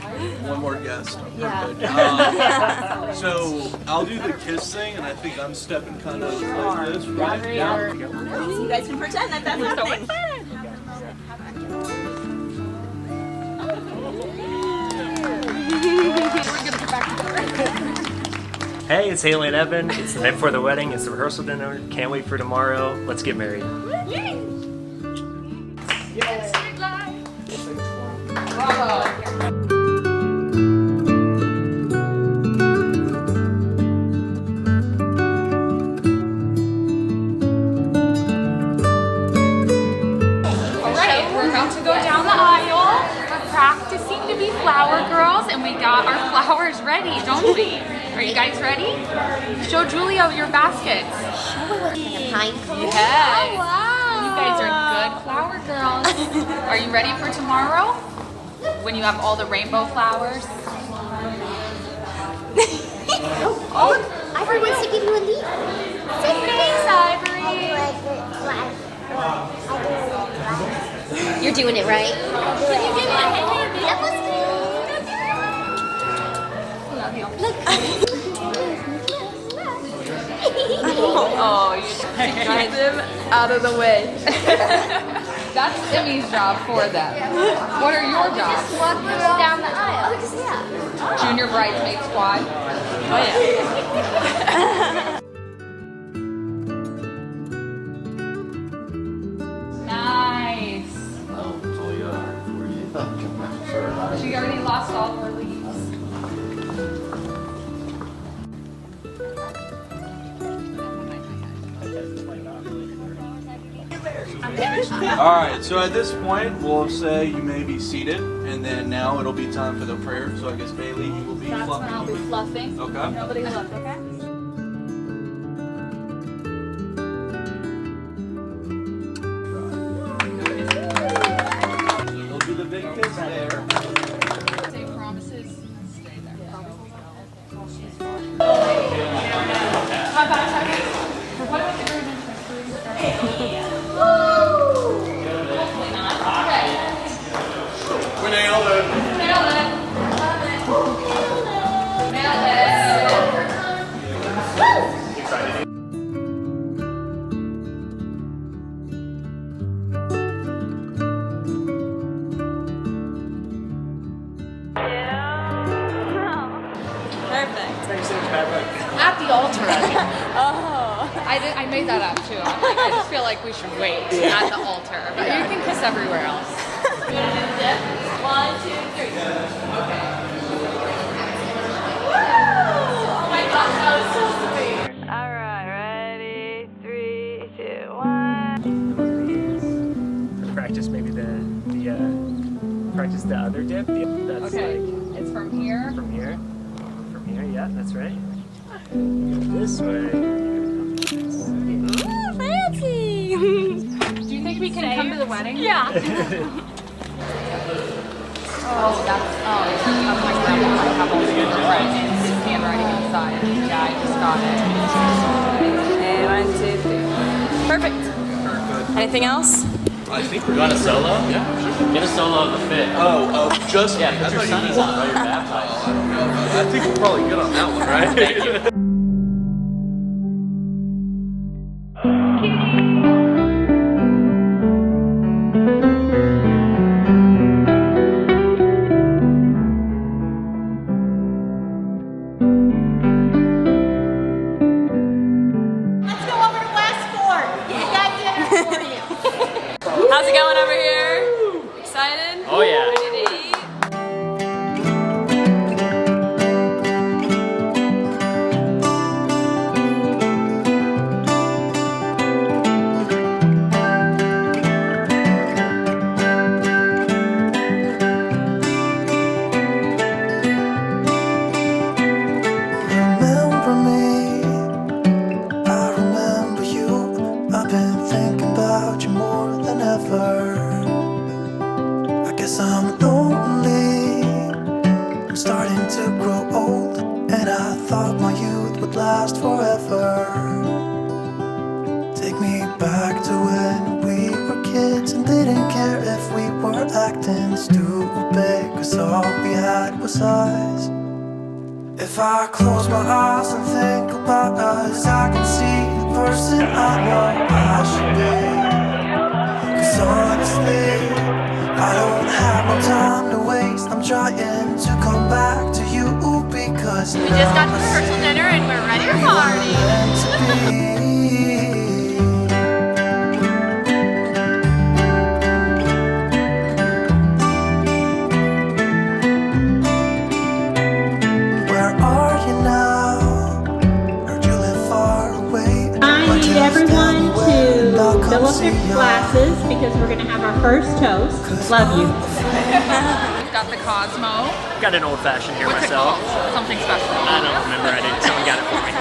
One more guest. Yeah. So I'll do the kiss thing, and I think I'm stepping kind of like this, right? Yeah. You guys can pretend that that's happening. Hey, it's Haleigh Evan. It's the night before the wedding. It's the rehearsal dinner. Can't wait for tomorrow. Let's get married. Practicing to be flower girls, and we got our flowers ready, don't we? Are you guys ready? Show Julia your baskets. Show it with like a pine cone. Yes. Oh, wow. You guys are good flower girls. Are you ready for tomorrow? When you have all the rainbow flowers? Oh, Ivory wants to give you a leaf. Thanks, Ivory. You're doing it right. Can you give me a hand? That was good. Oh, you Get them out of the way. That's Emmy's job for them. What are your jobs? Walk them down the aisle. Junior bridesmaid squad. Oh yeah. Nice. She already lost all her leaves. Alright, so at this point, we'll say you may be seated, and then now it'll be time for the prayer. So I guess Bailey, you will be That's when I'll be fluffing. fluffing. Okay. Nobody look, okay? We'll do the big kiss there. Say promises, stay there. What about the groom We nailed it. Nailed it. Nailed it. Perfect. At the altar. I made that up too. I'm like, I just feel like we should wait at the altar, but you can kiss everywhere else. 1, 2, 3. Okay. Oh my gosh, that was so sweet. Alright, ready? 3, 2, 1. Practice maybe practice the other dip. That's Okay, like it's from here. from here. From here, yeah, that's right. This way. Ooh, fancy. Do you think we can come to the wedding? Yeah. Oh, that's, oh, my grandma might have all the handwriting, his handwriting inside. Yeah, I just got it. Okay, 1, 2, 3. Perfect. Anything else? I think we're You want a solo? Yeah. Get a solo of the fit. Oh, just Yeah, me. put I your thought you sunnies on while you're baptized. I think we're probably good on that one, right? Thank you. Let's go over to Westport. We got dinner for you. How's it going over here? Excited? Oh yeah. Ready to eat? Remember me, I remember you. I've been thinking about you more than ever. I guess I'm lonely, I'm starting to grow old, and I thought my youth would last forever. Take me back to when we were kids and didn't care if we were acting stupid, 'cause all we had was us. If I close my eyes and think about us, I can see the person I know I should be. 'Cause honestly, I don't have no time to waste. I'm trying to come back to you because We just got to rehearsal dinner and we're ready to party. Where are you now? Heard you live far away. I need everyone to fill up their glasses because we're going to have our first toast. Love you. We've got the Cosmo. Got an old fashioned here What's it myself. called? Something special. I don't remember. I didn't. Someone got it for me.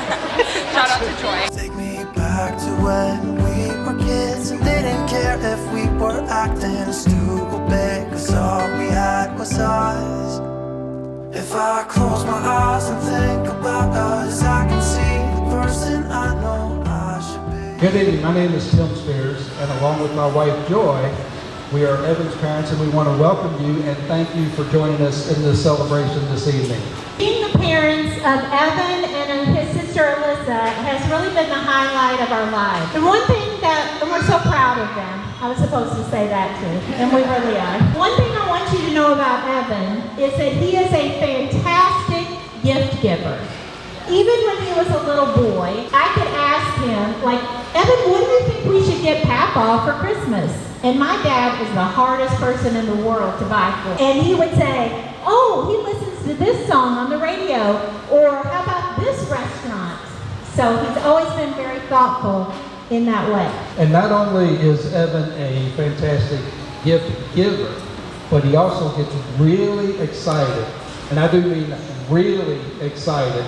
Shout out to Joy. Take me back to when we were kids and didn't care if we were acting stupid, 'cause all we had was us. If I close my eyes and think about us, I can see the person I know I should be. Good evening, my name is Tim Spears, and along with my wife Joy, we are Evan's parents, and we want to welcome you and thank you for joining us in this celebration this evening. Being the parents of Evan and of his sister Alyssa has really been the highlight of our lives. The one thing and we're so proud of them. I was supposed to say that too, and we really are. One thing I want you to know about Evan is that he is a fantastic gift giver. Even when he was a little boy, I could ask him, like, Evan, what do you think we should get Papa for Christmas? And my dad is the hardest person in the world to buy for. And he would say, oh, he listens to this song on the radio, or how about this restaurant? So he's always been very thoughtful in that way. And not only is Evan a fantastic gift giver, but he also gets really excited, and I do mean really excited,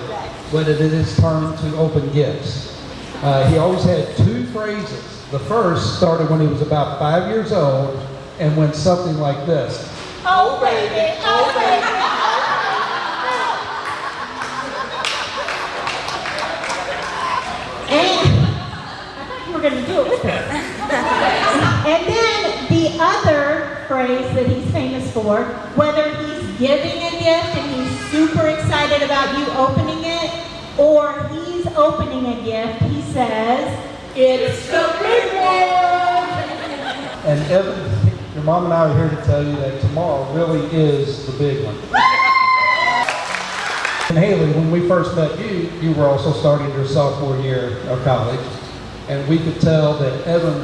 when it is his turn to open gifts. He always had two phrases. The first started when he was about 5 years old and went something like this. Oh baby, oh baby. And I thought you were going to do it with us. And then the other phrase that he's famous for, whether he's giving a gift and he's super excited about you opening it, or he's opening a gift, he says, it's the big one! And Evan, your mom and I are here to tell you that tomorrow really is the big one. And Haleigh, when we first met you, you were also starting your sophomore year of college, and we could tell that Evan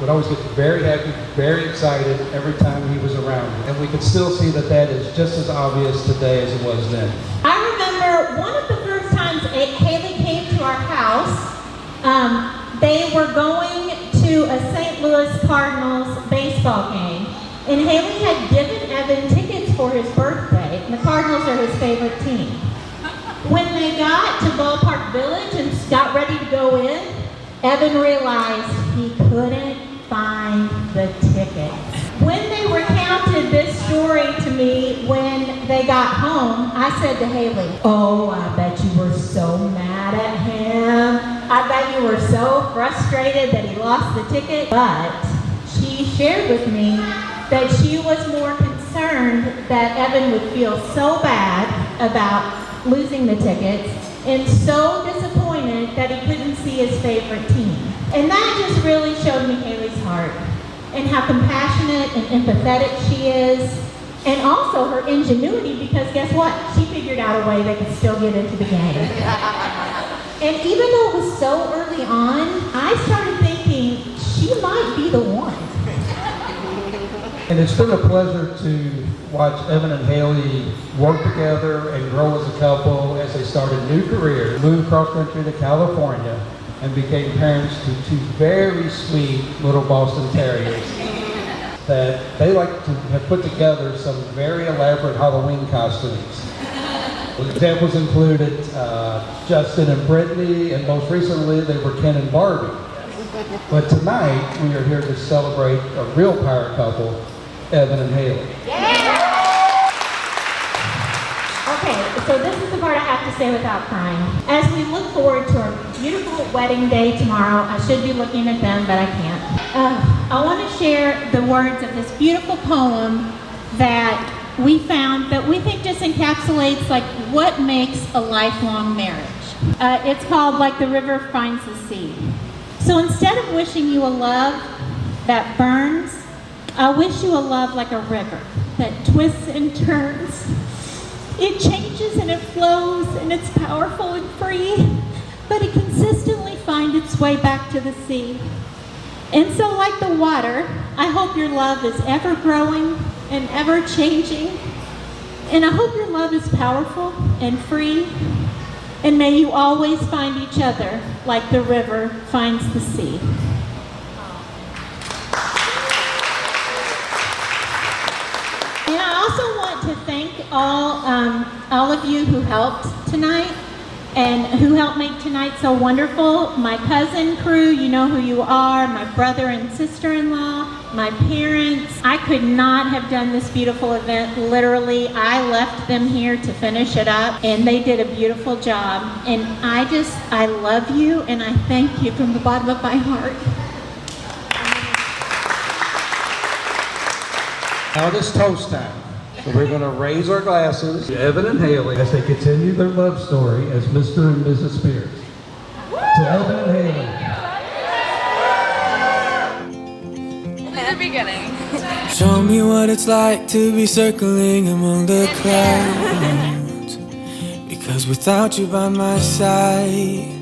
would always get very happy, very excited every time he was around you. And we could still see that that is just as obvious today as it was then. I remember one of the first times Haleigh came to our house, they were going to a St. Louis Cardinals baseball game, and Haleigh had given Evan tickets for his birthday, and the Cardinals are his favorite team. When they got to Ballpark Village and got ready to go in, Evan realized he couldn't find the tickets. When they recounted this story to me when they got home, I said to Haleigh, oh, I bet you were so mad at him. I bet you were so frustrated that he lost the ticket. But she shared with me that she was more concerned that Evan would feel so bad about losing the tickets and so disappointed that he couldn't see his favorite team. And that just really showed me Haleigh's heart and how compassionate and empathetic she is, and also her ingenuity, because guess what? She figured out a way they could still get into the game. And even though it was so early on, I started thinking she might be the one. And it's been a pleasure to watch Evan and Haleigh work together and grow as a couple as they started new careers, moved cross country to California, and became parents to two very sweet little Boston Terriers that they like to have put together some very elaborate Halloween costumes. Examples included Justin and Brittany, and most recently they were Ken and Barbie. But tonight we are here to celebrate a real power couple, Evan and Haleigh. Okay, so this is the part I have to say without crying. As we look forward to our beautiful wedding day tomorrow, I should be looking at them, but I can't. I want to share the words of this beautiful poem that we found that we think just encapsulates like what makes a lifelong marriage. It's called Like the River Finds the Sea. So instead of wishing you a love that burns, I wish you a love like a river that twists and turns. It changes and it flows and it's powerful and free, but it consistently finds its way back to the sea. And so like the water, I hope your love is ever growing and ever changing. And I hope your love is powerful and free. And may you always find each other like the river finds the sea. And I also want to thank all of you who helped tonight and who helped make tonight so wonderful. My cousin crew, you know who you are, my brother and sister-in-law, my parents. I could not have done this beautiful event. Literally, I left them here to finish it up, and they did a beautiful job. And I love you, and I thank you from the bottom of my heart. Now it is toast time. So we're going to raise our glasses to Evan and Haleigh as they continue their love story as Mr. and Mrs. Spears. To Evan and Haleigh. In the beginning. Show me what it's like to be circling among the clouds. Because without you by my side,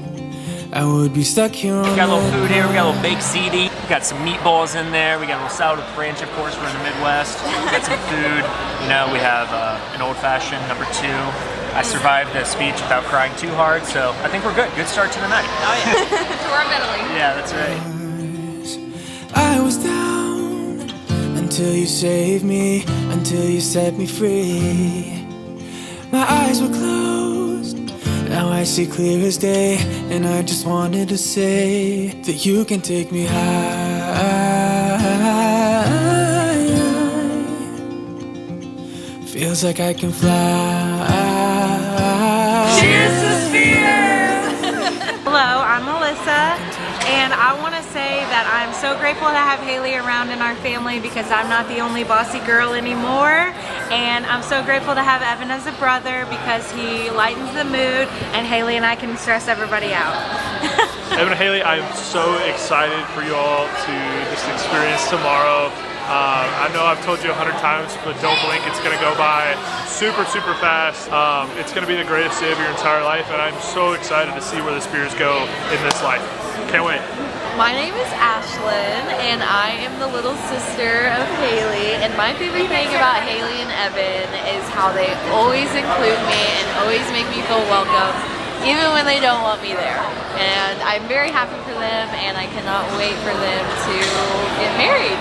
I would be stuck here on We got a little food here, we got a little baked ziti, we got some meatballs in there, we got a little salad with ranch, of course, we're in the Midwest. We got some food, you know, we have an old-fashioned number 2. I survived the speech without crying too hard, so I think we're good. Good start to the night. Oh yeah. Tormentally. Yeah, that's right. I was down until you saved me, until you set me free. My eyes were closed, now I see clear as day, and I just wanted to say that you can take me high. Feels like I can fly. Cheers to Spears! Hello, I'm Melissa, and I want to say that I'm so grateful to have Haleigh around in our family because I'm not the only bossy girl anymore, and I'm so grateful to have Evan as a brother because he lightens the mood, and Haleigh and I can stress everybody out. Evan and Haleigh, I'm so excited for you all to just experience tomorrow. I know I've told you 100 times, but don't blink, it's going to go by super, super fast. It's going to be the greatest day of your entire life, and I'm so excited to see where the Spears go in this life. Can't wait. My name is Ashlyn, and I am the little sister of Haleigh, and my favorite thing about Haleigh and Evan is how they always include me and always make me feel welcome, even when they don't want me there. And I'm very happy for them, and I cannot wait for them to get married.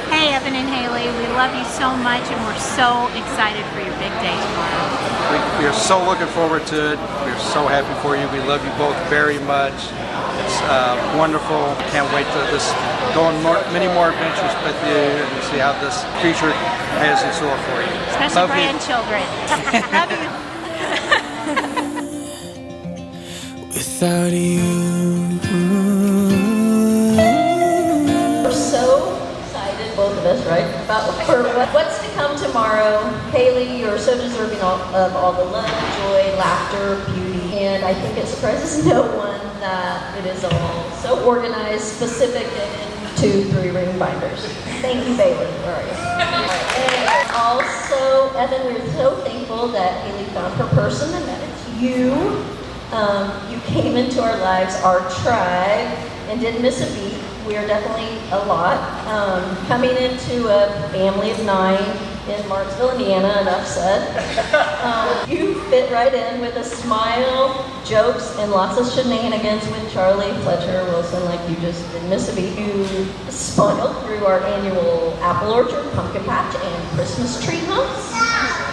Hey, Evan and Haleigh, we love you so much, and we're so excited for your big day tomorrow. We are so looking forward to it. We're so happy for you. We love you both very much. It's wonderful. Can't wait to go on many more adventures with you and see how this future has in store for you. Especially love grandchildren. Love you. Without you. We're so excited, both of us, right? About what's to come tomorrow. Haleigh, you're so deserving of all the love, joy, laughter, beauty, and I think it surprises no one that it is all so organized, specific, and in 2 3-ring binders. Thank you, Bailey. Where are you? And also, Evan, we're so thankful that Haleigh found her person and that it's you. You came into our lives, our tribe, and didn't miss a beat. We are definitely a lot. Coming into a family of 9 in Marksville, Indiana, enough said. You fit right in with a smile, jokes, and lots of shenanigans with Charlie, Fletcher, Wilson, like you just didn't miss a beat. You smiled through our annual apple orchard, pumpkin patch, and Christmas tree hunts.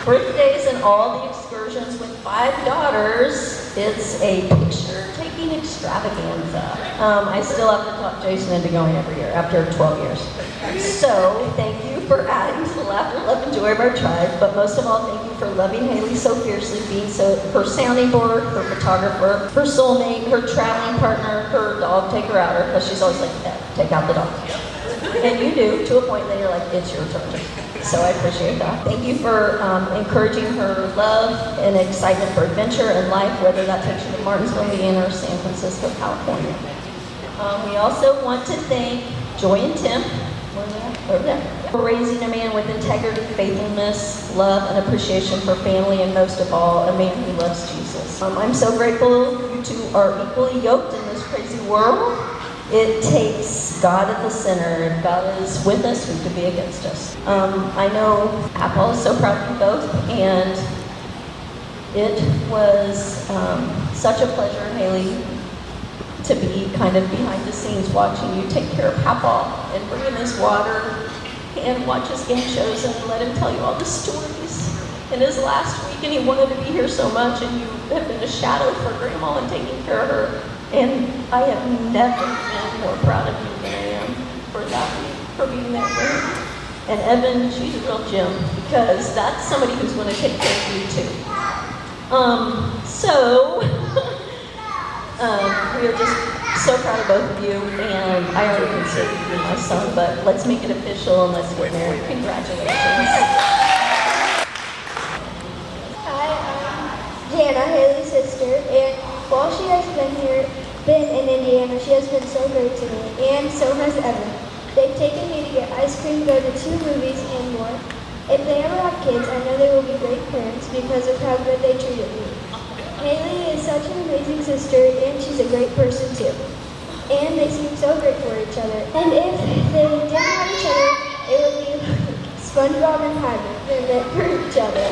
Birthdays and all the excursions with 5 daughters. It's a picture-taking extravaganza. I still have to talk Jason into going every year after 12 years. So thank you for adding to the laughter, love, and joy of our tribe. But most of all, thank you for loving Haleigh so fiercely, being so her sounding board, her photographer, her soulmate, her traveling partner, her dog taker-outer, because she's always like, take out the dog. And you do, to a point that you're like, it's your turn. So I appreciate that. Thank you for encouraging her love and excitement for adventure and life, whether that takes you to Martinsville, Indiana, or San Francisco, California. We also want to thank Joy and Tim, where are they at? Over there, for raising a man with integrity, faithfulness, love, and appreciation for family, and most of all, a man who loves Jesus. I'm so grateful you two are equally yoked in this crazy world. It takes God at the center. If God is with us, who could be against us? I know Apple is so proud of you both, and it was such a pleasure, Haleigh, to be kind of behind the scenes watching you take care of Papa and bring him his water and watch his game shows and let him tell you all the stories. In his last week, and he wanted to be here so much, and you have been a shadow for Grandma and taking care of her. And I have never been more proud of you than I am for that week, for being there for him. And Evan, she's a real gem, because that's somebody who's going to take care of you too. We are just so proud of both of you, and I already consider you my son, but let's make it official and let's get married. Congratulations. Hi, I'm Jana, Haleigh's sister, and while she has been in Indiana, she has been so great to me, and so has Evan. They've taken me to get ice cream, go to 2 movies, and more. If they ever have kids, I know they will be great parents because of how good they treated me. Haleigh is such an amazing sister, and she's a great person too. And they seem so great for each other. And if they didn't have each other, it would be SpongeBob and Patrick. They're meant for each other.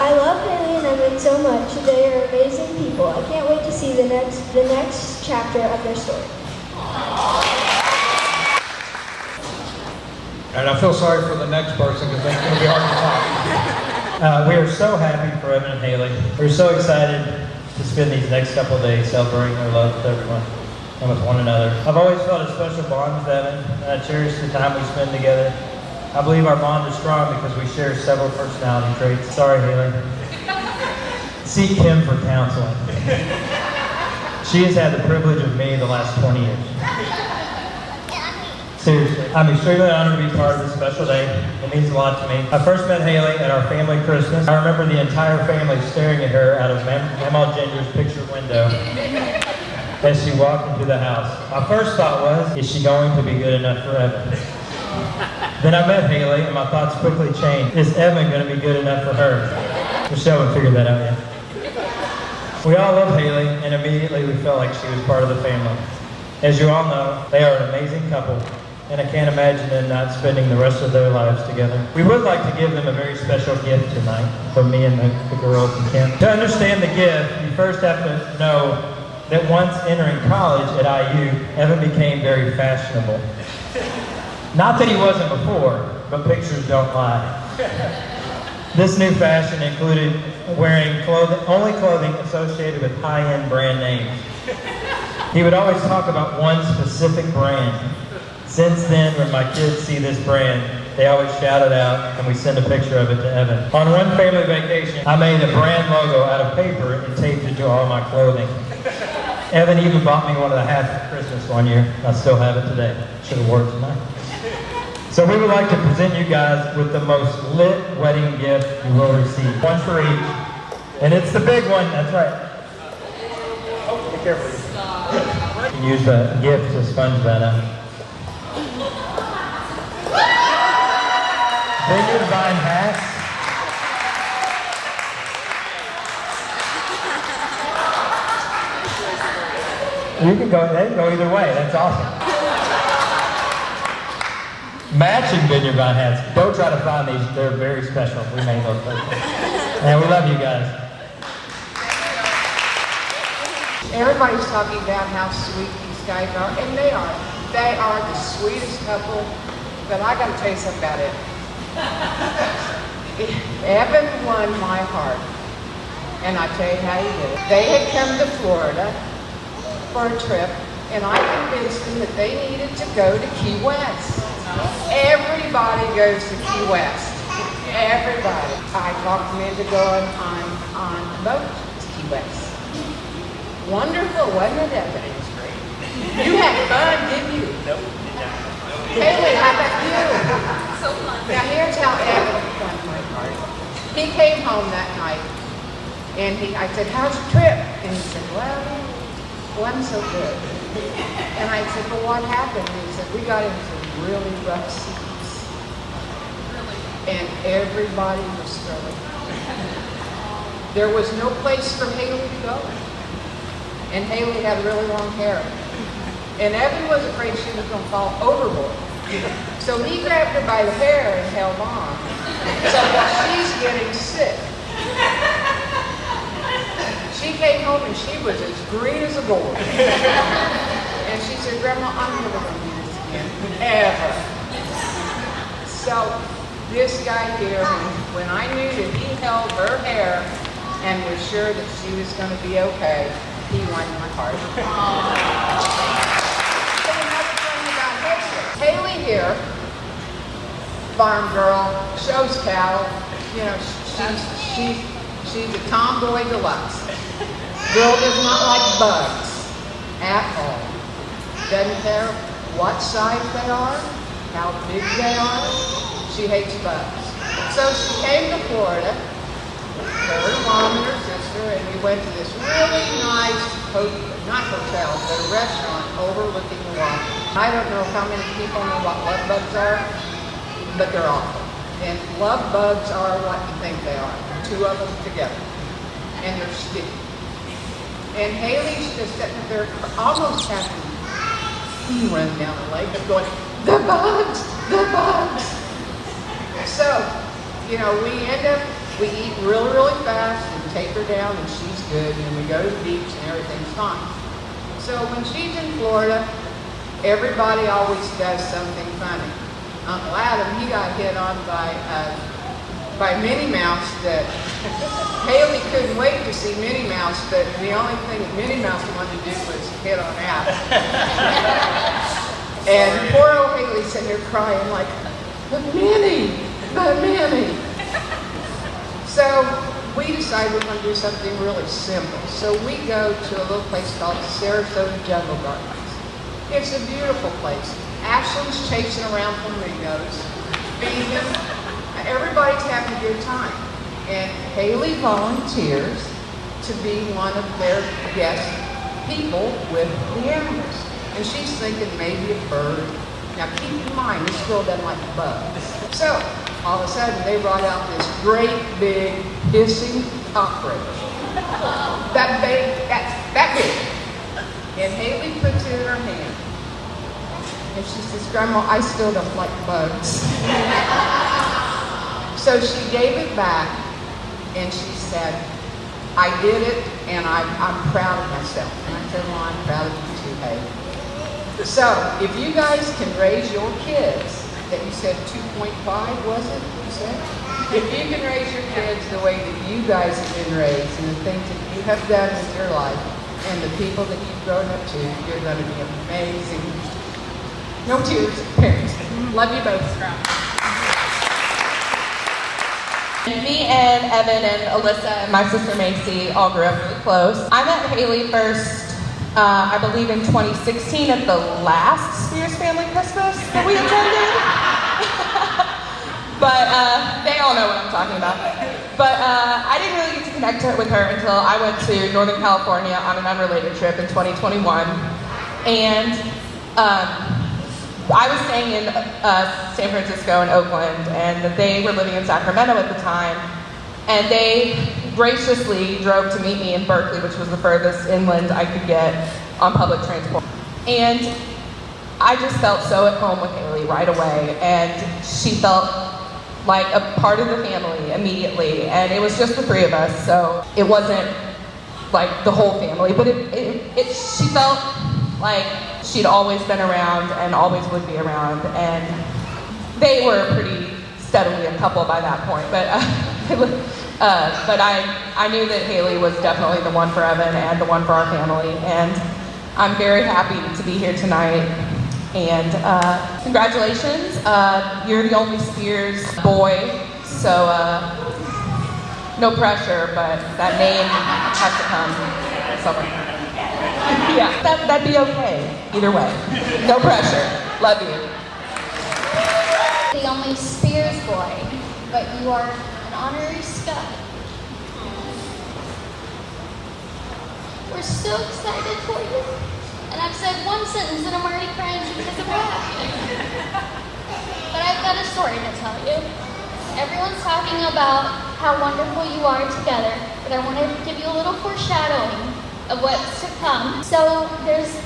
I love Haleigh and Evan so much. They are amazing people. I can't wait to see the next chapter of their story. And I feel sorry for the next person because that's going to be hard to top. We are so happy for Evan and Haleigh. We're so excited to spend these next couple of days celebrating their love with everyone and with one another. I've always felt a special bond with Evan, and I cherish the time we spend together. I believe our bond is strong because we share several personality traits. Sorry, Haleigh. Seek Kim for counseling. She has had the privilege of me the last 20 years. Seriously, I'm extremely honored to be part of this special day. It means a lot to me. I first met Haleigh at our family Christmas. I remember the entire family staring at her out of Mama Ginger's picture window as she walked into the house. My first thought was, is she going to be good enough for Evan? Then I met Haleigh, and my thoughts quickly changed. Is Evan going to be good enough for her? Michelle would figure that out yet. We all love Haleigh, and immediately we felt like she was part of the family. As you all know, they are an amazing couple, and I can't imagine them not spending the rest of their lives together. We would like to give them a very special gift tonight from me and the girls and Kim. To understand the gift, you first have to know that once entering college at IU, Evan became very fashionable. Not that he wasn't before, but pictures don't lie. This new fashion included wearing only clothing associated with high-end brand names. He would always talk about one specific brand. Since then, when my kids see this brand, they always shout it out, and we send a picture of it to Evan. On one family vacation, I made a brand logo out of paper and taped it to all my clothing. Evan even bought me one of the hats for Christmas one year. I still have it today. Should have worn it tonight. So we would like to present you guys with the most lit wedding gift you will receive. One for each. And it's the big one, that's right. Oh, be careful. You can use the gift to sponge that out. Vineyard Vine hats. You can go, they can go either way, that's awesome. Matching Vineyard Vine hats. Don't try to find these, they're very special. We made those special. And we love you guys. Everybody's talking about how sweet these guys are, and they are. They are the sweetest couple, but I gotta tell you something about it. Evan won my heart, and I tell you how he did it. They had come to Florida for a trip, and I convinced them that they needed to go to Key West. Everybody goes to Key West. Everybody. I talked them into going on the boat to Key West. Wonderful, wasn't it, Evan? It was great. You had fun, didn't you? Nope. Haleigh, how about you? So fun. Now here's how Evan won my heart. He came home that night, and I said, how's your trip? And he said, well, it wasn't so good. And I said, well, what happened? And he said, we got into really rough seas. And everybody was struggling. There was no place for Haleigh to go. And Haleigh had really long hair. And Evan was afraid she was going to fall overboard. So he grabbed her by the hair and held on. So while she's getting sick, she came home and she was as green as a board. And she said, Grandma, I'm never going to do this again, ever. So this guy here, when I knew that he held her hair and was sure that she was going to be okay, he won my heart. Haleigh here, farm girl, shows cattle, you know, she's a tomboy deluxe. Girl does not like bugs at all. Doesn't care what size they are, how big they are, she hates bugs. So she came to Florida, her mom and her sister, and we went to this really nice, not hotel, but a restaurant overlooking the water. I don't know how many people know what love bugs are, but they're awful. And love bugs are what you think they are. 2 of them together. And they're sticky. And Haleigh's just sitting there almost having pee run down the leg, but going, the bugs, the bugs. So, you know, we eat really, really fast and take her down and she's good. And we go to the beach and everything's fine. So when she's in Florida, everybody always does something funny. Uncle Adam, he got hit on by Minnie Mouse that Haleigh couldn't wait to see Minnie Mouse, but the only thing that Minnie Mouse wanted to do was hit on Adam. And poor old Haleigh sitting there crying like, but Minnie. So we decided we're going to do something really simple. So we go to a little place called Sarasota Jungle Gardens. It's a beautiful place. Ashlyn's chasing around flamingos, feeding them. Everybody's having a good time. And Haleigh volunteers to be one of their guest people with the animals. And she's thinking maybe a bird. Now keep in mind, this girl doesn't like bugs. So all of a sudden they brought out this great big hissing cockroach. That big. And Haleigh puts it in her hand. And she says, Grandma, I still don't like bugs. So she gave it back and she said, I did it and I'm proud of myself. And I said, well, I'm proud of you too, Haleigh. So if you guys can raise your kids, that you said 2.5, was it? You said? If you can raise your kids the way that you guys have been raised and the things that you have done with your life and the people that you've grown up to, you're going to be amazing. No tears, parents. Love you both. Me and Evan and Alyssa and my sister Macy all grew up really close. I met Haleigh first, I believe in 2016 at the last Spears Family Christmas that we attended. But they all know what I'm talking about. But I didn't really get to connect with her until I went to Northern California on an unrelated trip in 2021. And I was staying in San Francisco and Oakland, and they were living in Sacramento at the time. And they graciously drove to meet me in Berkeley, which was the furthest inland I could get on public transport. And I just felt so at home with Haleigh right away, and she felt like a part of the family immediately. And it was just the 3 of us, so it wasn't like the whole family, but she felt like she'd always been around and always would be around. And they were pretty steadily a couple by that point, but I knew that Haleigh was definitely the one for Evan and the one for our family, and I'm very happy to be here tonight. And congratulations, you're the only Spears boy, so no pressure, but that name has to come somewhere. Yeah, that'd be okay. Either way. No pressure. Love you. The only Spears boy, but you are an honorary Scott. We're so excited for you. And I've said one sentence and I'm already crying because I'm laughing. But I've got a story to tell you. Everyone's talking about how wonderful you are together, but I want to give you a little foreshadowing of what's to come. So there's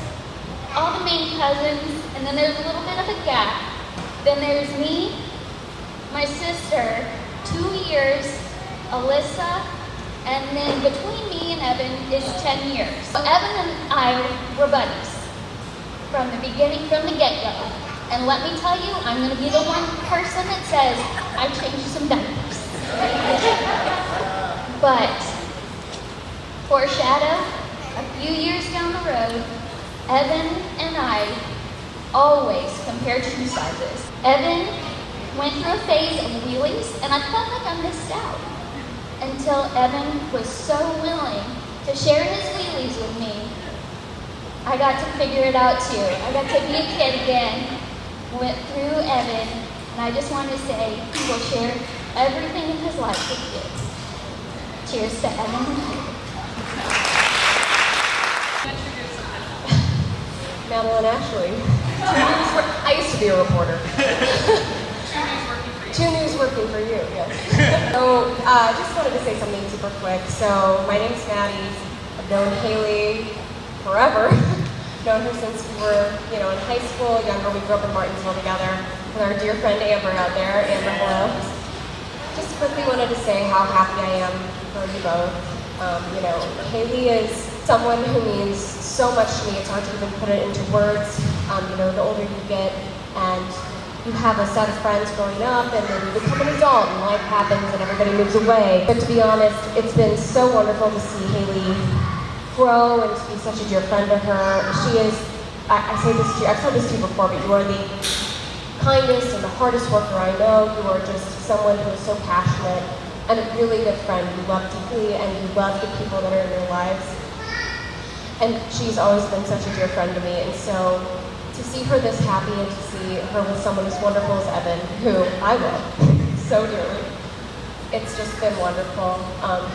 all the main cousins, and then there's a little bit of a gap. Then there's me, my sister, 2 years, Alyssa, and then between me and Evan is 10 years. So Evan and I were buddies from the beginning, from the get-go. And let me tell you, I'm going to be the one person that says, I changed some diapers. But, foreshadow, a few years down the road, Evan and I always compared shoe sizes. Evan went through a phase of wheelies, and I felt like I missed out. Until Evan was so willing to share his wheelies with me, I got to figure it out too. I got to be a kid again. Went through Evan, and I just want to say he will share everything in his life with you. Cheers to Evan and Haleigh. Madeline Ashley. I used to be a reporter. Two News working for you, yes. So I just wanted to say something super quick. So my name's Maddie. I've known Haleigh forever. Known her since we were, in high school, younger. We grew up in Martinsville together with our dear friend Amber out there. Amber, hello. Just quickly wanted to say how happy I am for you both. Haleigh is someone who means so much to me. It's hard to even put it into words. The older you get, and you have a set of friends growing up, and then you become an adult, and life happens, and everybody moves away. But to be honest, it's been so wonderful to see Haleigh grow and to be such a dear friend to her. She is, I say this to you, I've said this to you before, but you are the kindest and the hardest worker I know. You are just someone who is so passionate and a really good friend. You love deeply and you love the people that are in your lives. And she's always been such a dear friend to me. And so to see her this happy and to see her with someone as wonderful as Evan, who I love so dearly, it's just been wonderful.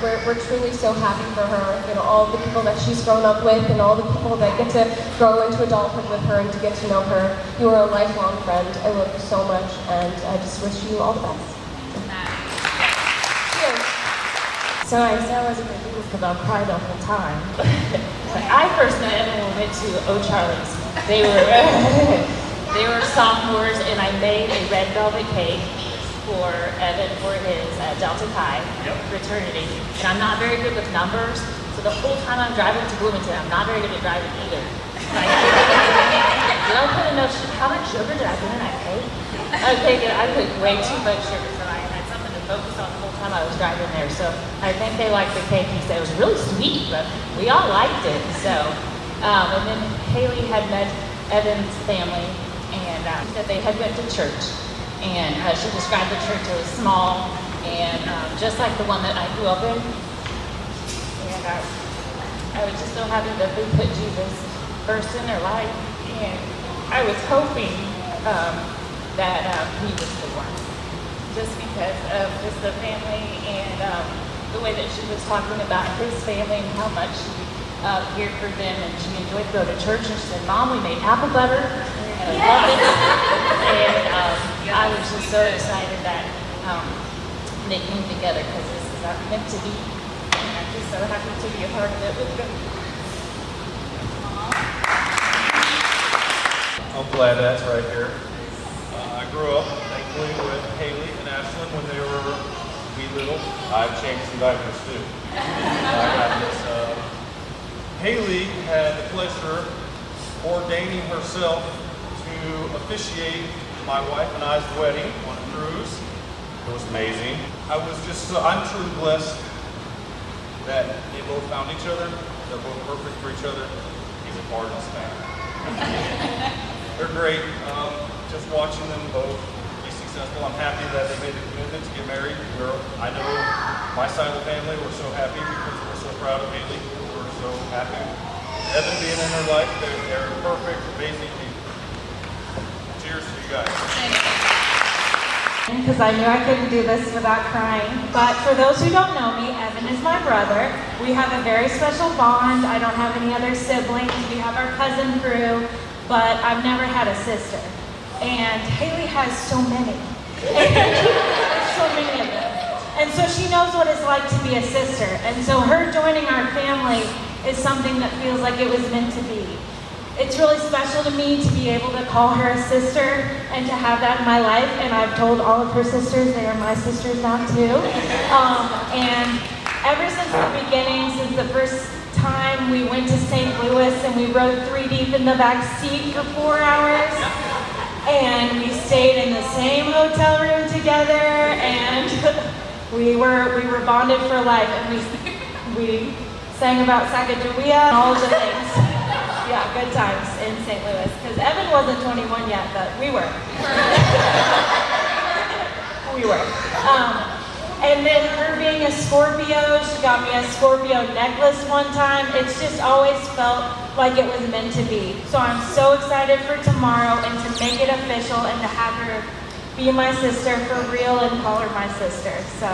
We're truly so happy for her, all the people that she's grown up with and all the people that get to grow into adulthood with her and to get to know her. You are a lifelong friend. I love you so much, and I just wish you all the best. Cheers. So I say I wasn't going to do this because I'm crying the whole time. I first met Evan when we went to O'Charlie's. They were sophomores, and I made a red velvet cake for Evan for his Delta Chi fraternity. And I'm not very good with numbers, so the whole time I'm driving to Bloomington, I'm not very good at driving either. Did I put enough how much sugar did I put in that cake? I put way too much sugar, so I had something to focus on the whole time I was driving there. So I think they liked the cake. He said it was really sweet, but we all liked it. So, and then Haleigh had met Evan's family, and said they had went to church. And she described the church as small and just like the one that I grew up in. And I was just so happy that they put Jesus first in their life. And I was hoping that he was the one. Just because of just the family and the way that she was talking about his family and how much she cared for them. And she enjoyed to go to church. And she said, Mom, we made apple butter. And I loved it. And I was just so excited that they came together because this is meant to be. And I'm just so happy to be a part of it with them. I'm glad that's right here. I grew up, thankfully, with Haleigh and Ashlyn when they were wee little. I've changed some diapers too. I got this. Haleigh had the pleasure of ordaining herself to officiate my wife and I's wedding on a cruise. It was amazing. I'm truly blessed that they both found each other. They're both perfect for each other. He's a part of this family. They're great. Just watching them both be successful. I'm happy that they made the commitment to get married. I know my side of the family, we're so happy because we're so proud of Haleigh. We're so happy Evan being in her life. They're perfect, amazing people. Cheers to you guys. Because I knew I couldn't do this without crying. But for those who don't know me, Evan is my brother. We have a very special bond. I don't have any other siblings. We have our cousin crew, but I've never had a sister. And Haleigh has so many. So many of them. And so she knows what it's like to be a sister. And so her joining our family is something that feels like it was meant to be. It's really special to me to be able to call her a sister and to have that in my life. And I've told all of her sisters, they are my sisters now too. And ever since the beginning, since the first time we went to St. Louis and we rode 3 deep in the back seat for 4 hours. And we stayed in the same hotel room together, and we were bonded for life. And we sang about Sacagawea and all of the things. Yeah, good times in St. Louis. Because Evan wasn't 21 yet, but we were. We were. And then her being a Scorpio, she got me a Scorpio necklace one time. It's just always felt like it was meant to be. So I'm so excited for tomorrow and to make it official and to have her be my sister for real and call her my sister. So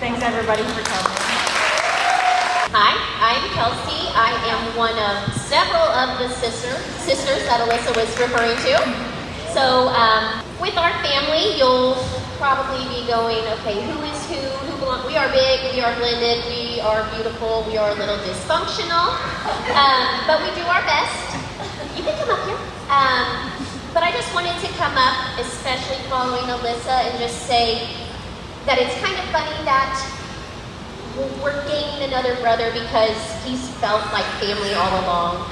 thanks everybody for coming. Hi, I'm Kelsey. I am one of several of the sisters that Alyssa was referring to. So with our family, you'll probably be going, okay, who is who belong? We are big, we are blended, we are beautiful, we are a little dysfunctional, but we do our best. You can come up here. But I just wanted to come up, especially following Alyssa, and just say that it's kind of funny that we're gaining another brother because he's felt like family all along.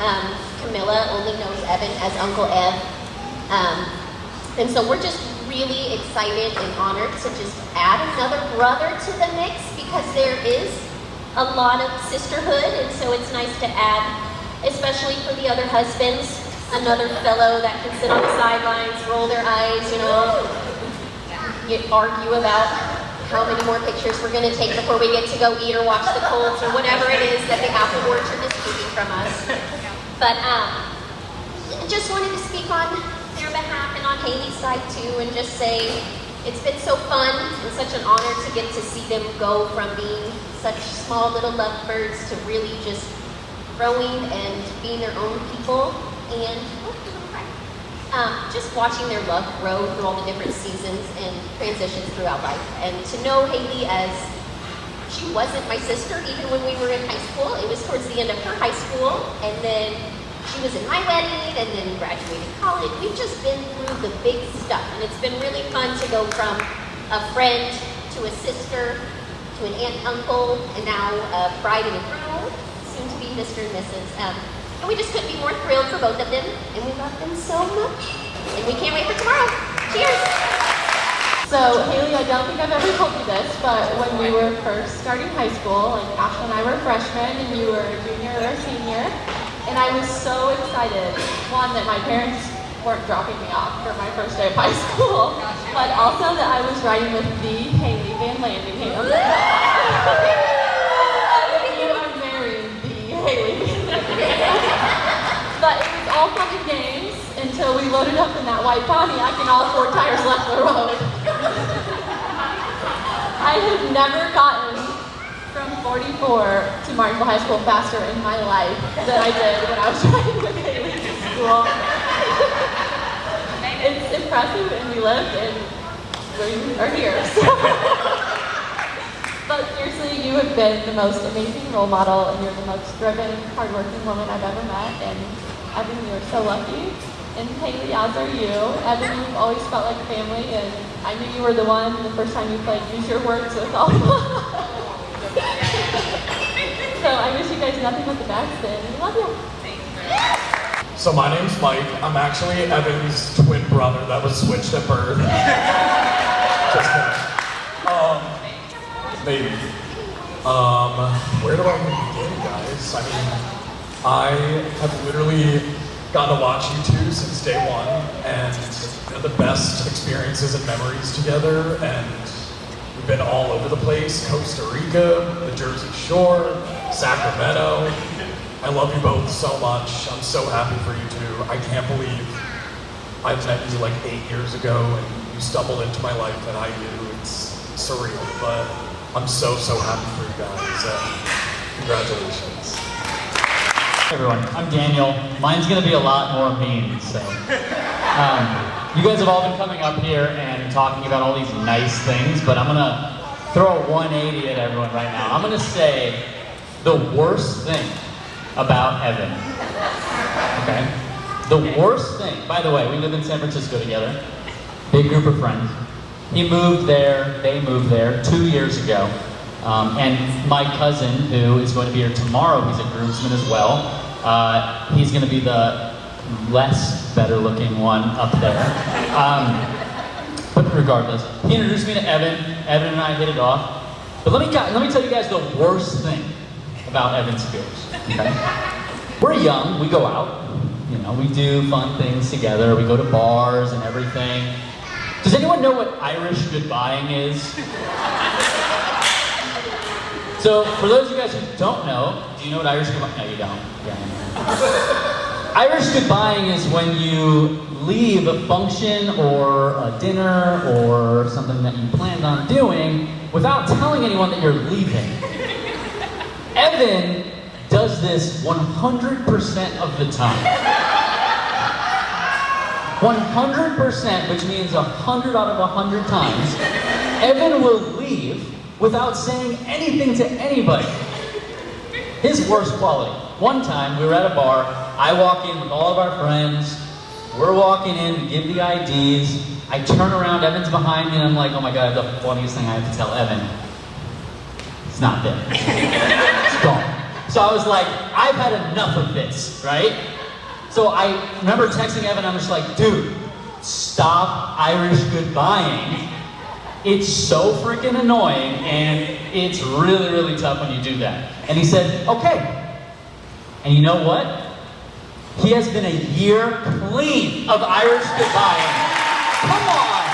Camilla only knows Evan as Uncle Ev. And so we're just really excited and honored to just add another brother to the mix because there is a lot of sisterhood, and so it's nice to add, especially for the other husbands, another fellow that can sit on the sidelines, roll their eyes, argue about how many more pictures we're going to take before we get to go eat or watch the Colts or whatever it is that the Apple Orchard is keeping from us. But just wanted to speak on their behalf and on Haleigh's side too, and just say it's been so fun and such an honor to get to see them go from being such small little lovebirds to really just growing and being their own people, and just watching their love grow through all the different seasons and transitions throughout life. And to know Haleigh as she wasn't my sister even when we were in high school. It was towards the end of her high school, and then she was in my wedding, and then graduated college. We've just been through the big stuff, and it's been really fun to go from a friend to a sister to an aunt and uncle, and now a bride and a groom, soon to be Mr. and Mrs. And we just couldn't be more thrilled for both of them, and we love them so much. And we can't wait for tomorrow. Cheers! So, Haleigh, I don't think I've ever told you this, but when we were first starting high school, like Ashley and I were freshmen, and you were a junior or a senior, and I was so excited, one, that my parents weren't dropping me off for my first day of high school, but also that I was riding with the Haleigh Van Landingham. You are marrying the Haleigh Van Landingham. But it was all fun and games until we loaded up in that white Pontiac and all 4 tires left the road. I have never gotten from 44 to Martinsville High School faster in my life than I did when I was riding with Haleigh to school. It's impressive, and we lived, and we are here. So. But seriously, you have been the most amazing role model, and you're the most driven, hardworking woman I've ever met, and Evan, you are so lucky. And Haleigh, as are you. Evan, you've always felt like family, and I knew you were the one the first time you played Use Your Words with Alpha. So I wish you guys nothing but the best, and we love you. So my name's Mike. I'm actually Evan's twin brother that was switched at birth. Just kidding. Maybe. Where do I even begin, guys? I mean, I have literally gotten to watch you two since day one, and the best experiences and memories together, and we've been all over the place. Costa Rica, the Jersey Shore, Sacramento. I I love you both so much. I'm so happy for you two. I can't believe I met you like 8 years ago and you stumbled into my life and I knew. It's surreal, but I'm so happy for you guys. Congratulations. Hey everyone, I'm Daniel. Mine's gonna be a lot more mean, so. You guys have all been coming up here and talking about all these nice things, but I'm gonna throw a 180 at everyone right now. I'm gonna say the worst thing about Evan, okay? The worst thing, by the way, we live in San Francisco together, big group of friends. He moved there, they moved there 2 years ago. And my cousin, who is going to be here tomorrow, he's a groomsman as well. He's going to be the less better looking one up there. But regardless, he introduced me to Evan. Evan and I hit it off. But let me tell you guys the worst thing about Evan Spears. Okay? We're young, we go out, you know, we do fun things together, we go to bars and everything. Does anyone know what Irish goodbying is? So, for those of you guys who don't know, do you know what Irish goodbying? No, you don't. Yeah. Irish goodbying is when you leave a function or a dinner or something that you planned on doing without telling anyone that you're leaving. Evan does this 100% of the time. 100%, which means 100 out of 100 times, Evan will leave without saying anything to anybody. His worst quality. One time, we were at a bar, I walk in with all of our friends, we're walking in, we give the IDs, I turn around, Evan's behind me, and I'm like, oh my god, the funniest thing I have to tell Evan. It's not there. It's gone. So I was like, I've had enough of this, right? So I remember texting Evan, I'm just like, dude, stop Irish goodbying. It's so freaking annoying, and it's really, really tough when you do that. And he said, okay. And you know what? He has been a year clean of Irish goodbying. Come on!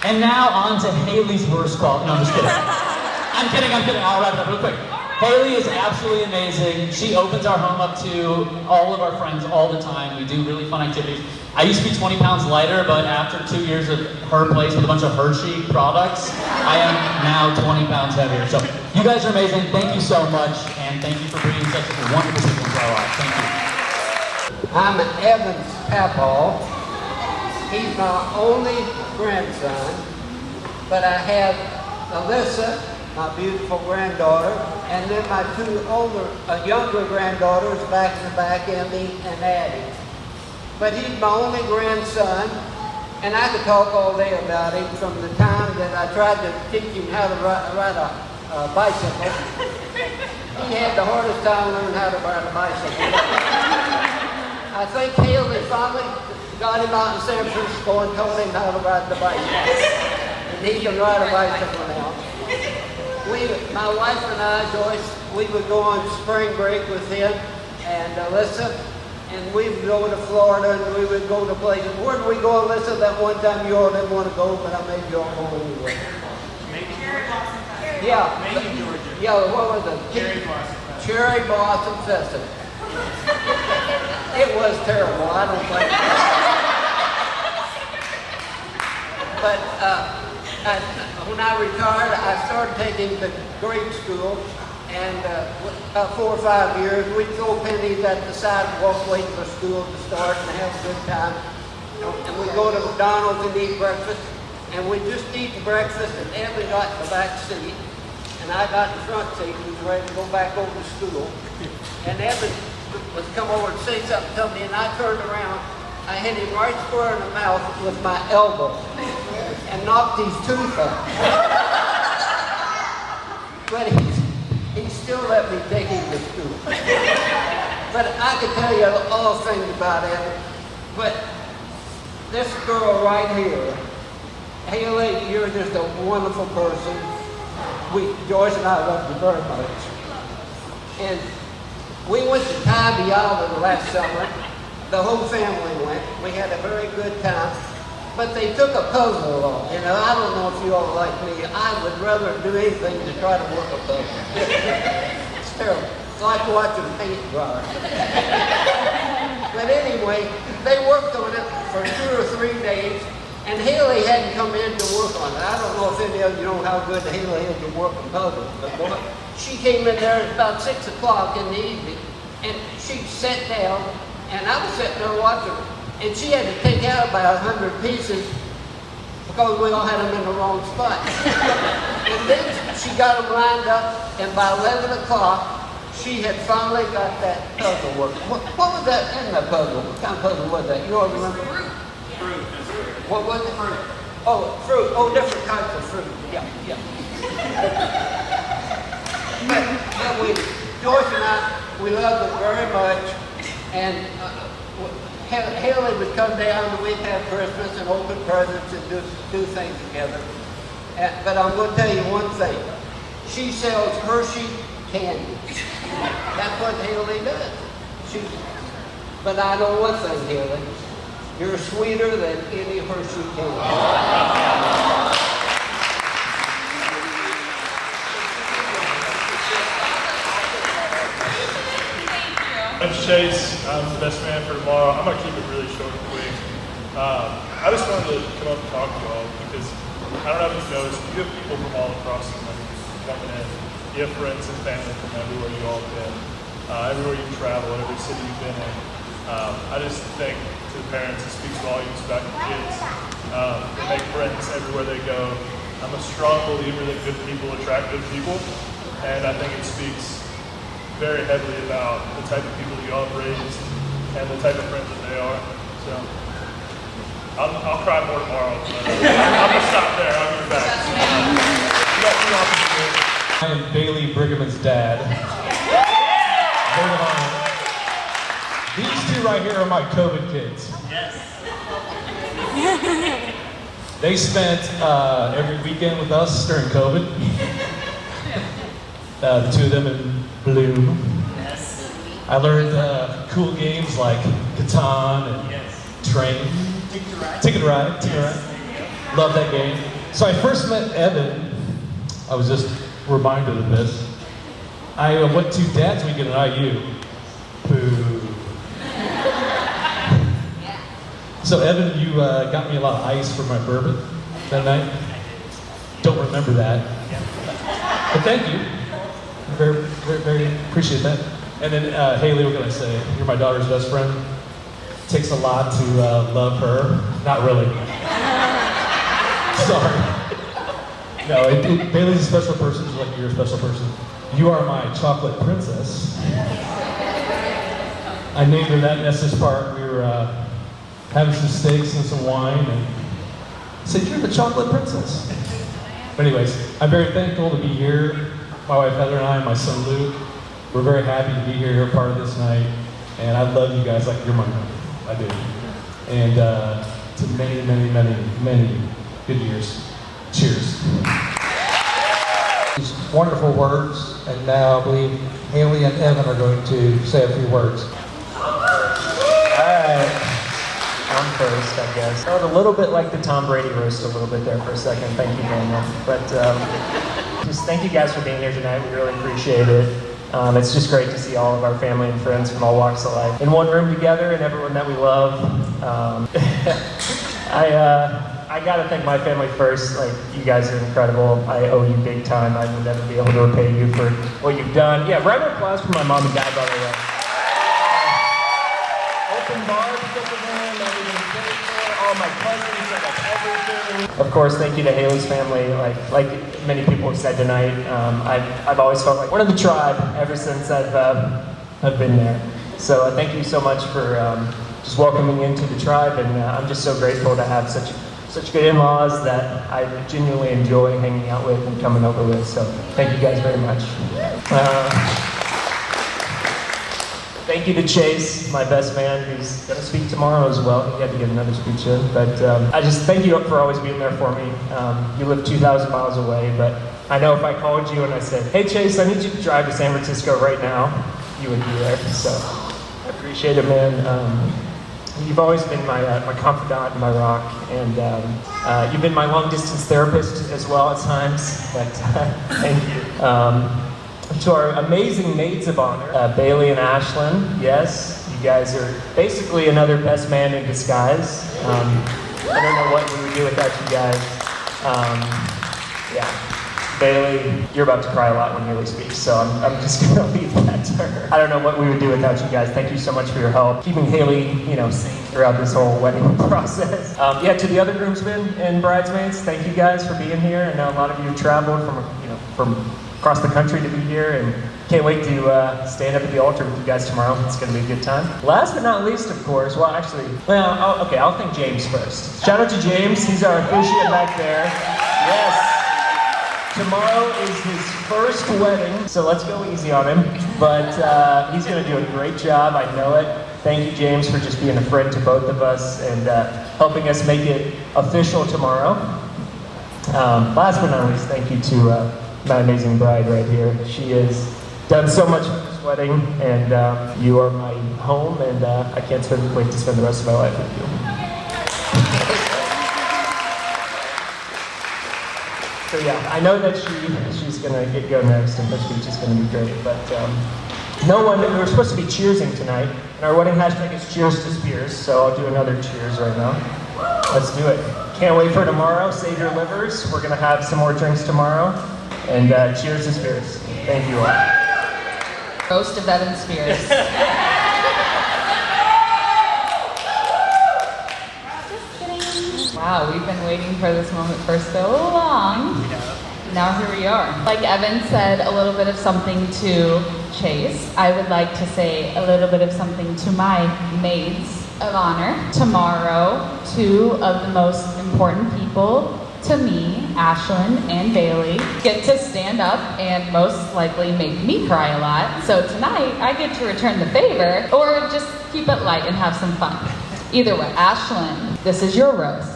And now on to Haleigh's worst quality. No, I'm just kidding. I'm kidding. I'll wrap it up real quick. Haleighh is absolutely amazing. She opens our home up to all of our friends all the time. We do really fun activities. I used to be 20 pounds lighter, but after 2 years at her place with a bunch of Hershey products, I am now 20 pounds heavier. So you guys are amazing. Thank you so much, and thank you for bringing such a wonderful people into our lives. Thank you. I'm Evan's papa. He's my only grandson, but I have Alyssa, my beautiful granddaughter, and then my two younger granddaughters back to back, Emmy and Addie. But he's my only grandson, and I could talk all day about him from the time that I tried to teach him how to ride a bicycle. He had the hardest time learning how to ride a bicycle. I think Haleigh finally got him out in San Francisco and told him how to ride the bicycle. And he can ride a bicycle now. My wife and I, Joyce, we would go on spring break with him and Alyssa, and we would go to Florida and we would go to places. Where did we go, Alyssa? That one time you all didn't want to go, but I made you all go anyway. Maybe Cherry Blossom Festival. Yeah. Maybe Georgia. Yeah, what was it? Cherry Blossom Festival. Cherry Blossom Festival. It was terrible, I don't think. But when I retired, I started taking the grade school, and about 4 or 5 years, we'd throw pennies at the sidewalk waiting for school to start and have a good time. And we'd go to McDonald's and eat breakfast, and we'd just eat the breakfast, and Evan got in the back seat, and I got in the front seat and was ready to go back over to school. And Evan was come over and say something to me, and I turned around. I hit him right square in the mouth with my elbow and knocked his tooth out. But he still let me take him to school. But I could tell you all things about Evan. But this girl right here, Haleigh, you're just a wonderful person. Joyce and I love you very much. And we went to Tybee Island last summer. The whole family went. We had a very good time. but they took a puzzle along. You know, I don't know if you all like me. I would rather do anything to try to work a puzzle. It's terrible. It's like watching paint dry. But anyway, they worked on it for 2 or 3 days, and Haleigh hadn't come in to work on it. I don't know if any of you know how good Haleigh is to work a puzzle, but boy, she came in there at about 6 o'clock in the evening, and she sat down, and I was sitting there watching her, and she had to take out about 100 pieces because we all had them in the wrong spot. And then she got them lined up, and by 11 o'clock, she had finally got that puzzle working. What was that in that puzzle? What kind of puzzle was that? You all remember? Fruit. What was it? Fruit. Oh, fruit. Oh, different types of fruit. Yeah. But Joyce and I, we loved it very much. And Haleigh would come down and we'd have Christmas and open presents and do things together. But I'm going to tell you one thing. She sells Hershey candy. That's what Haleigh does. But I know one thing, Haleigh. You're sweeter than any Hershey candy. I'm Chase. I'm the best man for tomorrow. I'm going to keep it really short and quick. I just wanted to come up and talk to you all because I don't know if you noticed, you have people from all across the country coming in. You have friends and family from everywhere you all have been, everywhere you travel, every city you've been in. I just think to the parents, it speaks volumes about your kids. They make friends everywhere they go. I'm a strong believer that good people attract good people, and I think it speaks very heavily about the type of people you all have raised and the type of friends that they are. So I'll cry more tomorrow. But, I'm gonna stop there. I'll be back. I am Bailey Brigham's dad. These two right here are my COVID kids. Yes. They spent every weekend with us during COVID. The two of them in Bloom. Yes. I learned cool games like Catan and Train. Ticket to Ride. Love that game. So I first met Evan. I was just reminded of this. I went to Dad's Weekend at IU. Boo. So Evan, you got me a lot of ice for my bourbon that night. Don't remember that. But thank you. Very, very, very appreciate that. And then Haleigh, what can I say? You're my daughter's best friend. Takes a lot to love her. Not really. Sorry. No, Bailey's a special person, just like you're a special person. You are my chocolate princess. I named her that in Estes Park. We were having some steaks and some wine, and I said, "You're the chocolate princess." But anyways, I'm very thankful to be here. My wife Heather and I, and my son Luke, we're very happy to be here. You're a part of this night, and I love you guys like you're my mother. I do. And to many, many, many, many good years. Cheers. These wonderful words, and now I believe Haleigh and Evan are going to say a few words. Alright. I'm first, I guess. Felt a little bit like the Tom Brady roast a little bit there for a second. Thank you, Daniel. But just thank you guys for being here tonight. We really appreciate it. It's just great to see all of our family and friends from all walks of life in one room together, and everyone that we love. I gotta thank my family first. Like, you guys are incredible. I owe you big time. I will never be able to repay you for what you've done. Yeah, round of applause for my mom and dad, by the way. Open bar because of them, everything paid for, all my cousins, set up everything. Of course, thank you to Haleigh's family. Like many people have said tonight, I've always felt like one of the tribe ever since I've been there. So thank you so much for just welcoming into the tribe, and I'm just so grateful to have such good in-laws that I genuinely enjoy hanging out with and coming over with. So thank you guys very much. Thank you to Chase, my best man, who's going to speak tomorrow as well. He had to get another speech in. But I just thank you for always being there for me. You live 2,000 miles away, but I know if I called you and I said, "Hey Chase, I need you to drive to San Francisco right now," you would be there. So I appreciate it, man. You've always been my confidant and my rock, and you've been my long-distance therapist as well at times, but thank you. To our amazing maids of honor, Bailey and Ashlyn, yes, you guys are basically another best man in disguise. I don't know what we would do without you guys. Yeah. Bailey, you're about to cry a lot when Haley speaks, so I'm just going to leave that to her. I don't know what we would do without you guys. Thank you so much for your help, keeping Haley, safe throughout this whole wedding process. Yeah, to the other groomsmen and bridesmaids, thank you guys for being here. I know a lot of you have traveled from across the country to be here, and can't wait to stand up at the altar with you guys tomorrow. It's going to be a good time. Last but not least, of course, I'll thank James first. Shout out to James. He's our officiant back there. Yes. Tomorrow is his first wedding, so let's go easy on him. But he's going to do a great job, I know it. Thank you, James, for just being a friend to both of us and helping us make it official tomorrow. Last but not least, thank you to my amazing bride right here. She has done so much for this wedding, and you are my home, and I can't wait to spend the rest of my life with you. So yeah, I know that she's gonna go next, and her speech is gonna be great. But we're supposed to be cheersing tonight, and our wedding hashtag is Cheers to Spears. So I'll do another cheers right now. Let's do it. Can't wait for tomorrow. Save your livers. We're gonna have some more drinks tomorrow, and cheers to Spears. Thank you all. Roast of Evan Spears. Wow, we've been waiting for this moment for so long. Now here we are. Like Evan said, a little bit of something to Chase. I would like to say a little bit of something to my maids of honor. Tomorrow, two of the most important people to me, Ashlyn and Bailey, get to stand up and most likely make me cry a lot. So tonight, I get to return the favor or just keep it light and have some fun. Either way, Ashlyn, this is your roast.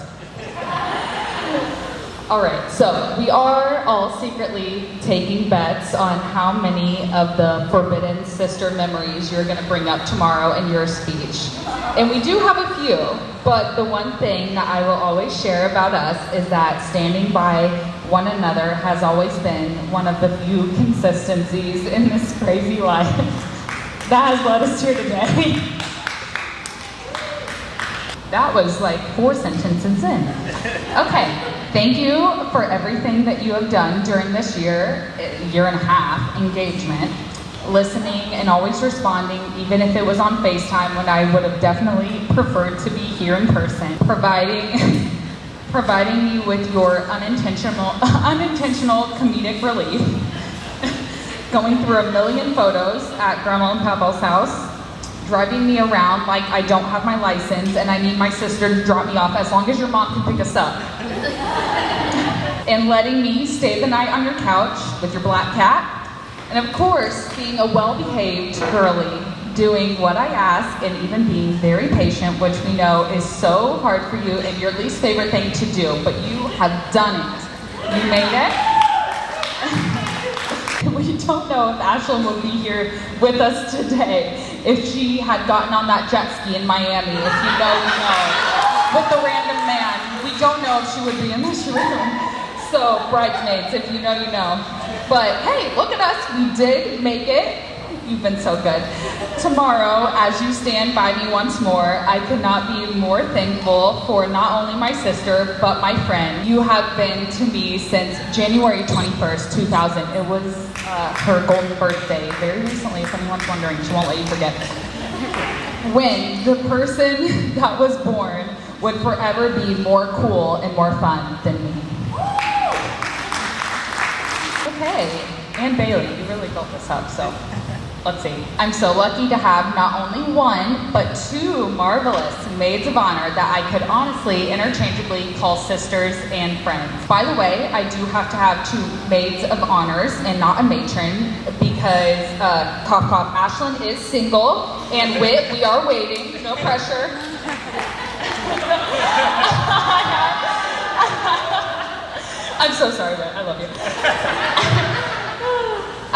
All right, so we are all secretly taking bets on how many of the forbidden sister memories you're gonna bring up tomorrow in your speech. And we do have a few, but the one thing that I will always share about us is that standing by one another has always been one of the few consistencies in this crazy life that has led us here today. That was like 4 sentences in. Okay, thank you for everything that you have done during this year and a half engagement, listening and always responding, even if it was on FaceTime when I would have definitely preferred to be here in person, providing me with your unintentional comedic relief, going through a million photos at Grandma and Papa's house, driving me around like I don't have my license and I need my sister to drop me off as long as your mom can pick us up. And letting me stay the night on your couch with your black cat. And of course, being a well-behaved girly, doing what I ask and even being very patient, which we know is so hard for you and your least favorite thing to do, but you have done it. You made it. We don't know if Ashlyn will be here with us today. If she had gotten on that jet ski in Miami, if you know, you know, with the random man, we don't know if she would be in this room. So, bridesmaids, if you know, you know. But hey, look at us, we did make it. You've been so good. Tomorrow, as you stand by me once more, I could not be more thankful for not only my sister, but my friend. You have been to me since January 21st, 2000. It was her golden birthday, very recently, if anyone's wondering. She won't let you forget. When the person that was born would forever be more cool and more fun than me. Okay, and Bailey, you really built this up, so let's see. I'm so lucky to have not only one, but two marvelous maids of honor that I could honestly interchangeably call sisters and friends. By the way, I do have to have two maids of honors and not a matron because, cough cough, Ashlyn is single, and Whit, we are waiting, no pressure. I'm so sorry, Whit, I love you.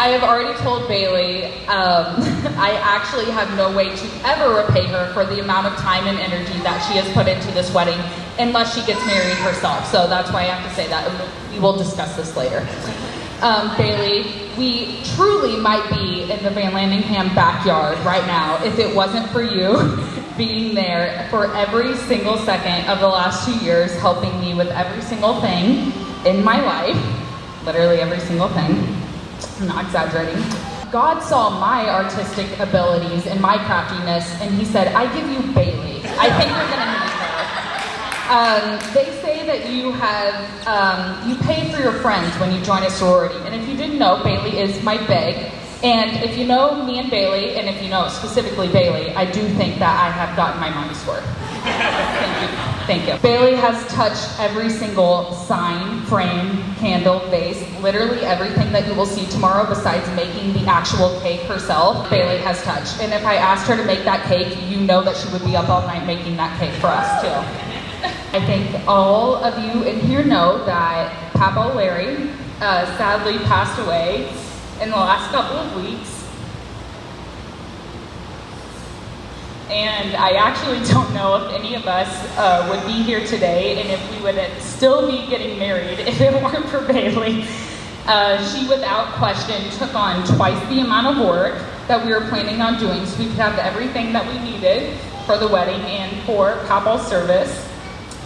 I have already told Bailey I actually have no way to ever repay her for the amount of time and energy that she has put into this wedding unless she gets married herself. So that's why I have to say that. We will discuss this later. Bailey, we truly might be in the Van Landingham backyard right now if it wasn't for you being there for every single second of the last 2 years, helping me with every single thing in my life, literally every single thing. I'm not exaggerating. God saw my artistic abilities and my craftiness, and he said, I give you Bailey. I think you're gonna need her. They say that you pay for your friends when you join a sorority, and if you didn't know, Bailey is my beg. And if you know me and Bailey, and if you know specifically Bailey, I do think that I have gotten my money's worth. Thank you. Bailey has touched every single sign, frame, candle, vase, literally everything that you will see tomorrow besides making the actual cake herself, Bailey has touched. And if I asked her to make that cake, you know that she would be up all night making that cake for us too. I think all of you in here know that Papa Larry sadly passed away in the last couple of weeks. And I actually don't know if any of us would be here today and if we would still be getting married if it weren't for Bailey. She, without question, took on twice the amount of work that we were planning on doing so we could have everything that we needed for the wedding and for Papa's service.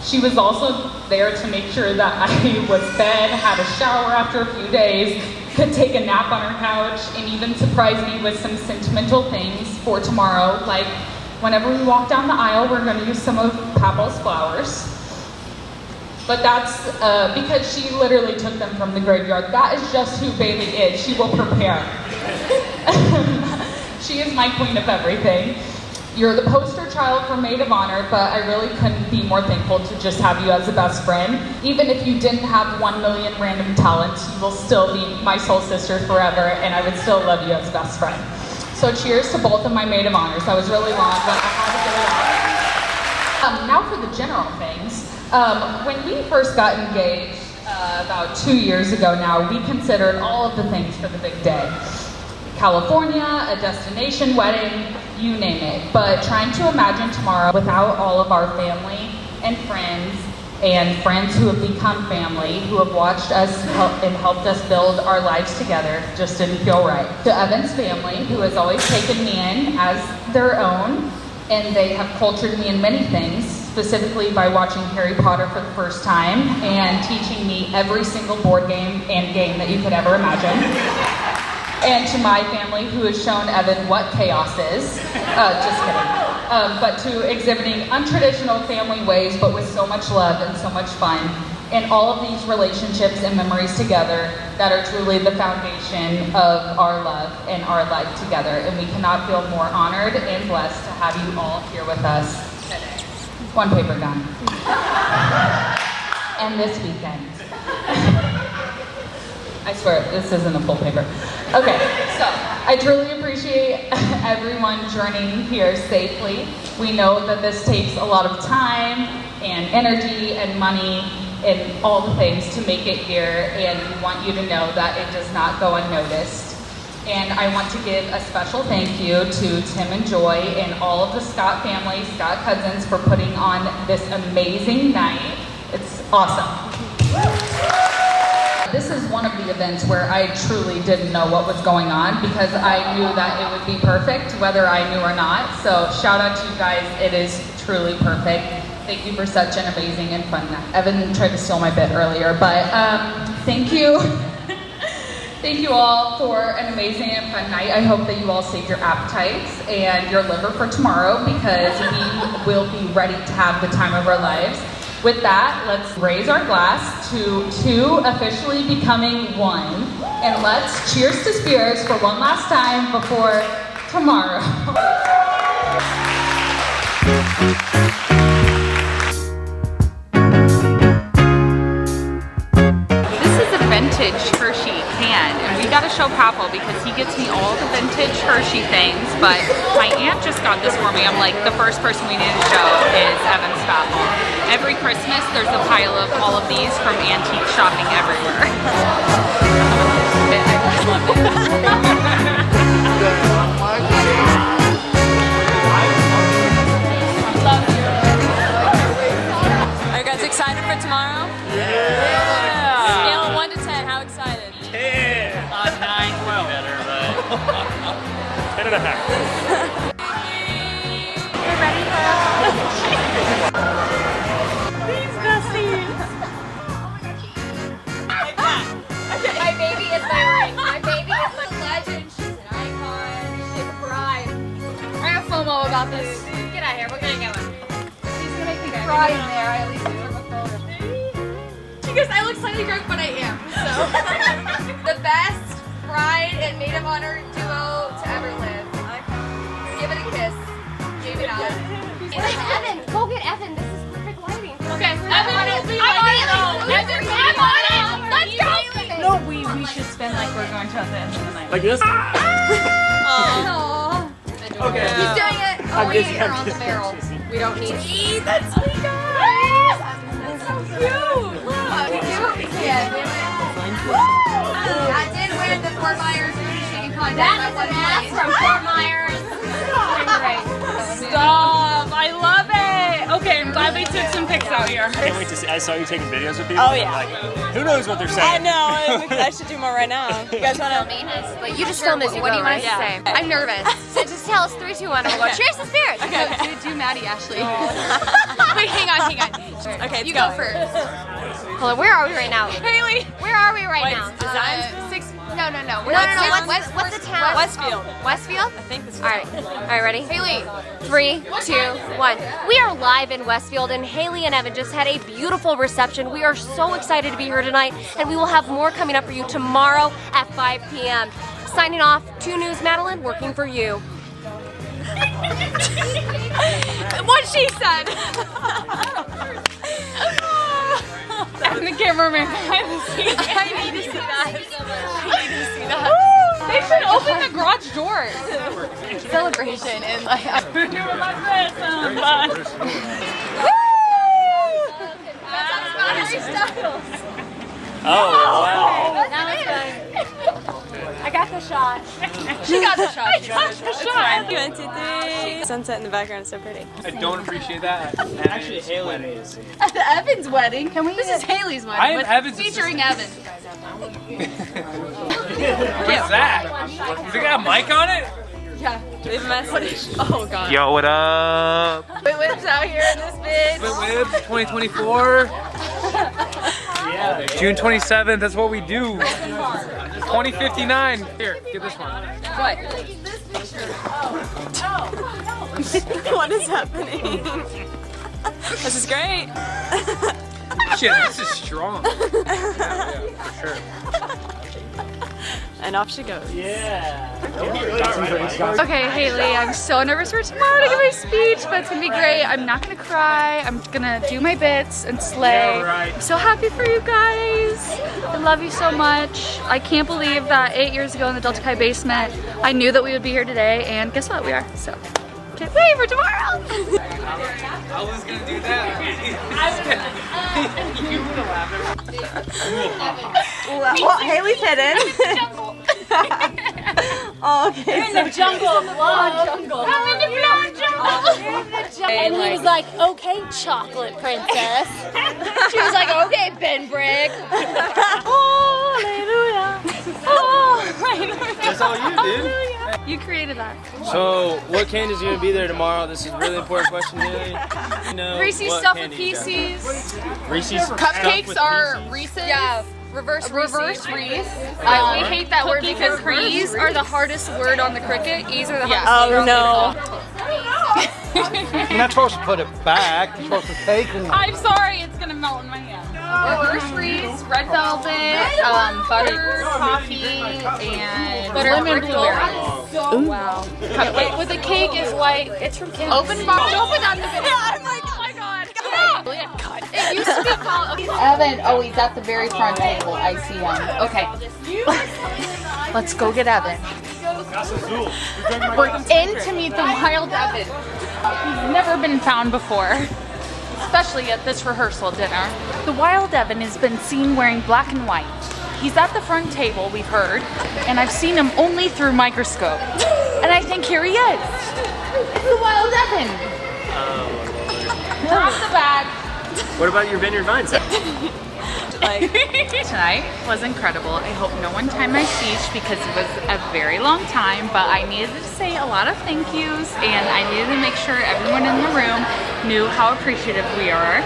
She was also there to make sure that I was fed, had a shower after a few days, could take a nap on her couch, and even surprise me with some sentimental things for tomorrow, like whenever we walk down the aisle, we're going to use some of Papa's flowers. But that's because she literally took them from the graveyard. That is just who Bailey is. She will prepare. She is my queen of everything. You're the poster child for Maid of Honor, but I really couldn't be more thankful to just have you as a best friend. Even if you didn't have 1 million random talents, you will still be my soul sister forever, and I would still love you as best friend. So cheers to both of my Maid of Honors. That was really long, but I had to get it out. Now for the general things. When we first got engaged about 2 years ago now, we considered all of the things for the big day. California, a destination wedding, you name it. But trying to imagine tomorrow without all of our family and friends who have become family, who have watched us and helped us build our lives together, just didn't feel right. To Evan's family, who has always taken me in as their own, and they have cultured me in many things, specifically by watching Harry Potter for the first time and teaching me every single board game and game that you could ever imagine. And to my family, who has shown Evan what chaos is. Just kidding. But to exhibiting untraditional family ways, but with so much love and so much fun. And all of these relationships and memories together that are truly the foundation of our love and our life together. And we cannot feel more honored and blessed to have you all here with us today. One paper gun. And this weekend. I swear, this isn't a full paper. Okay, so I truly appreciate everyone journeying here safely. We know that this takes a lot of time and energy and money and all the things to make it here, and we want you to know that it does not go unnoticed. And I want to give a special thank you to Tim and Joy and all of the Scott family, Scott cousins, for putting on this amazing night. It's awesome. This is one of the events where I truly didn't know what was going on because I knew that it would be perfect whether I knew or not. So shout out to you guys, it is truly perfect. Thank you for such an amazing and fun night. Evan tried to steal my bit earlier, but thank you. Thank you all for an amazing and fun night. I hope that you all save your appetites and your liver for tomorrow because we will be ready to have the time of our lives. With that, let's raise our glass to two officially becoming one. And let's cheers to spirits for one last time before tomorrow. This is a vintage Hershey can, and we gotta show Papa because he gets me all the vintage Hershey things, but my aunt just got this for me. I'm like, the first person we need to show is Evan's Apple. Every Christmas, there's a pile of all of these from antique shopping everywhere. Are you guys excited for tomorrow? Yeah. Scale of 1 to 10, how excited? 10. 9, 12. Better, but 10 and a half. We're ready for these besties. My baby is my ring. My baby is my legend. She's an icon. She's a bride. I have FOMO about this. Get out of here. We're gonna get one. She's gonna make me cry in there. I at least took a photo. Because I look slightly drunk, but I am. So the best bride and maid of honor duo to ever live. Give it a kiss. Jamie and Alan. Evan, go get Evan. This is perfect lighting. Okay, Evan will be I'm on it. I'm on it. Let's go. No, we should spend like we're going to at the end of the night. Like this? Aww. Okay. He's doing it. Oh, we need her on the barrel. We don't need. That's sweet, guys. That's so cute. Look. Yeah. I did win the Fort Myers shaking contest. That is a mask from Fort Myers. Stop! I love it. Okay, I'm glad they took some pics out here. I can't wait to see. I saw you taking videos with people. Oh, yeah. Like, who knows what they're I saying? know, I should do more right now. You guys wanna? Like, you just film as you What go, do you want right? us to say? I'm nervous. So just tell us 3, 2, 1, and we'll go. Cheers to spirits. Okay. Do Maddie, Ashley. Wait, hang on. Okay, You go first. Hold on, where are we right now? Haley. Where are we right Like, now? designs? No. No. What's the town? Westfield. Westfield? I think this is All right, ready? Haley. 3, 2, 1. We are live in Westfield, and Haleigh and Evan just had a beautiful reception. We are so excited to be here tonight, and we will have more coming up for you tomorrow at 5 p.m. Signing off, 2 News Madeline, working for you. What she said. I'm the cameraman behind the scenes. I need to see that. They should open the garage doors. Celebration and like. We're doing my best. Oh, wow. That was fun. I got the shot. She got the shot. I got the shot. 1, 2, 3. Sunset in the background is so pretty. I don't appreciate that. Actually, Haleigh is. At the Evan's wedding. This is Haley's wedding. I am but Evan's featuring Evan. What's that? Does it got a mic on it? Yeah. Leave a message. Oh god. Yo, what up? Wait, Whip's out here in this bitch. Whip 2024. June 27th, that's what we do. 2059. Here, get this one. What? What is happening? This is great. Shit, this is strong. Yeah, for sure. And off she goes. Yeah. Okay, Haleigh, I'm so nervous for tomorrow to give my speech, but it's gonna be great. I'm not gonna cry. I'm gonna do my bits and slay. Yeah, right. I'm so happy for you guys. I love you so much. I can't believe that 8 years ago in the Delta Chi basement, I knew that we would be here today, and guess what? We are. So, can't wait for tomorrow. I was gonna do that. You would have laughed. Well, Haley's hidden. Oh, okay. You're in the jungle of love. I'm in the blood jungle. And he was like, okay, chocolate princess. She was like, okay, Ben Brick. Hallelujah. That's all you did. You created that. So, what candy is going to be there tomorrow? This is a really important question, Haley. You know, Reese's what stuff with candy you got? pieces. Reese's stuff Cupcakes with are pieces? Reese's. Yeah. Reverse Reese. We hate that word because E's are the hardest word on the cricket. E's are the hardest Oh, word on the no. You're not supposed to put it back. You're supposed to take it. I'm sorry, it's gonna melt in my hand. Reverse Reese, red velvet, butter, coffee, and lemon blueberry. Wow. Wait, with the cake is white. It's from Kim. Open box. Don't put that in the video. I'm like, oh my god. It used to be called. Evan, oh, he's at the very front table. I see him. Okay. Let's go get Evan. We're in to meet the wild Evan. He's never been found before, especially at this rehearsal dinner. The wild Evan has been seen wearing black and white. He's at the front table, we've heard, and I've seen him only through microscope. And I think here he is. It's the Wild Evan. Drop the bag. What about your vineyard vines? Tonight was incredible. I hope no one timed my speech because it was a very long time, but I needed to say a lot of thank yous and I needed to make sure everyone in the room knew how appreciative we are.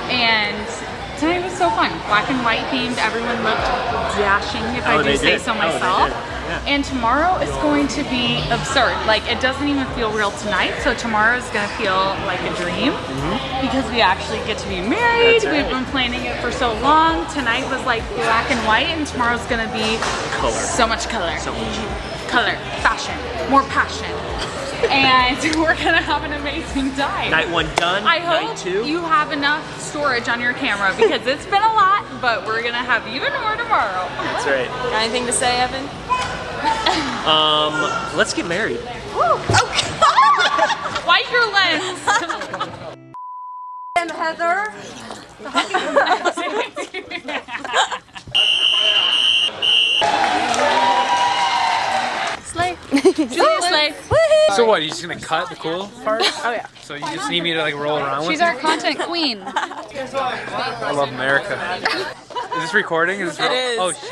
And tonight was so fun. Black and white themed. Everyone looked dashing, if I do say so myself. And tomorrow is going to be absurd. Like, it doesn't even feel real tonight, so tomorrow is going to feel like a dream because we actually get to be married. We've been planning it for so long. Tonight was like black and white, and tomorrow's going to be so much color. So much. Color, fashion, more passion. And we're going to have an amazing time. Night 1 done, I night hope 2. you have enough storage on your camera because it's been a lot, but we're going to have even more tomorrow. That's right. Got anything to say, Evan? Let's get married. Wipe your lens. And Heather. Slay. Slay. So what, you just gonna cut the cool part? Oh yeah. So you just need me to like roll around with She's you? our content queen. I love America. Is this recording? Is this It is. Oh shit.